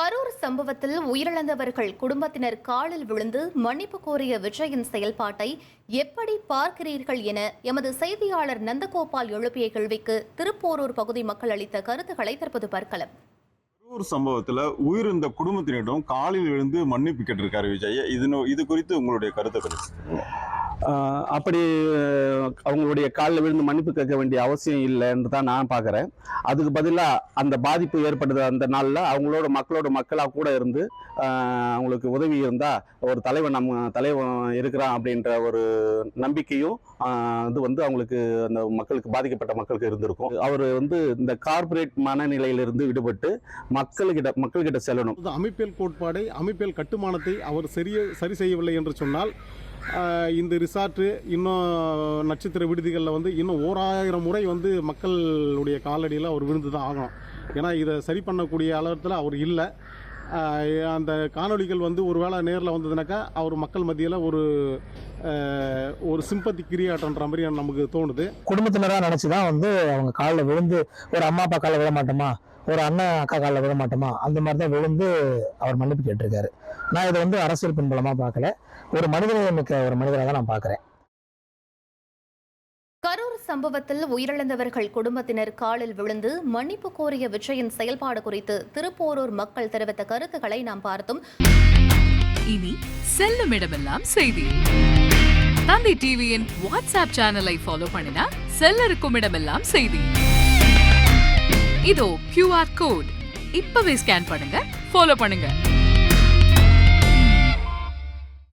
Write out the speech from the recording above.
கரூர் சம்பவத்தில் உயிரிழந்தவர்கள் குடும்பத்தினர் காலில் விழுந்து மன்னிப்பு கோரிய விஜயின் செயல்பாட்டை எப்படி பார்க்கிறீர்கள் என எமது செய்தியாளர் நந்தகோபால் எழுப்பிய கேள்விக்கு திருப்போரூர் பகுதி மக்கள் அளித்த கருத்துக்களை தற்போது பார்க்கலாம். கரூர் சம்பவத்துல உயிரிழந்த குடும்பத்தினரிடம் காலில் விழுந்து மன்னிப்பு கேட்டிருக்காரு விஜய். இது குறித்து உங்களுடைய கருத்தை அப்படி அவங்களுடைய காலில் விழுந்து மன்னிப்பு கேட்க வேண்டிய அவசியம் இல்லைன்னு தான் நான் பார்க்குறேன். அதுக்கு பதிலாக அந்த பாதிப்பு ஏற்பட்டது அந்த நாளில் மக்களோட மக்களாக கூட இருந்து அவங்களுக்கு உதவி இருந்தால் ஒரு தலைவன் தலைவன் இருக்கிறான் அப்படின்ற ஒரு நம்பிக்கையும் இது அவங்களுக்கு அந்த மக்களுக்கு பாதிக்கப்பட்ட மக்களுக்கு இருந்திருக்கும். அவர் இந்த கார்பரேட் மனநிலையிலிருந்து விடுபட்டு மக்கள்கிட்ட செல்லணும். அமைப்பியல் கோட்பாடை அமைப்பியல் கட்டுமானத்தை அவர் சரி செய்யவில்லை என்று சொன்னால் இந்த ரிசார்ட்டு இன்னும் நட்சத்திர விடுதிகளில் இன்னும் 1000 முறை மக்களுடைய காலடியில் அவர் விழுந்து தான் ஆகணும். ஏன்னா இதை சரி பண்ணக்கூடிய அளவில் அவர் இல்லை. அந்த காணொலிகள் ஒரு வேளை நேரில் வந்ததுனாக்கா அவர் மக்கள் மத்தியில் ஒரு சிம்பத்தி கிரியாட்டன்ற மாதிரி நமக்கு தோணுது. குடும்பத்தினராக நினச்சி தான் அவங்க காலில் விழுந்து ஒரு அம்மா அப்பா காலில் விழ மாட்டோமா, ஒரு அண்ணன் அக்கா காலில் விழ மாட்டோமா, அந்த மாதிரி தான் விழுந்து அவர் மன்னிப்பு கேட்டிருக்காரு. நான் இதை அரசியல் பின்புலமாக பார்க்கல, ஒரு மனிதநேயமிக்க ஒரு மனிதராக தான் நான் பார்க்குறேன். கரூர் சம்பவத்தில் உயிரிழந்தவர்கள் குடும்பத்தினர் காலில் விழுந்து மன்னிப்பு கோரிய விஜயின் செயல்பாடு குறித்து திருப்போரூர் மக்கள் தெரிவித்த கருத்துக்களை நாம் பார்த்தோம். இனி செல்லும் இடமெல்லாம் செய்தி. தந்தை டிவியின் வாட்ஸ்அப் சேனலை ஃபாலோ பண்ணினா செல்ல இருக்கும் இடமெல்லாம் செய்தி. இதோ QR கோட் இப்பவே ஸ்கேன் பண்ணுங்க, ஃபாலோ பண்ணுங்க.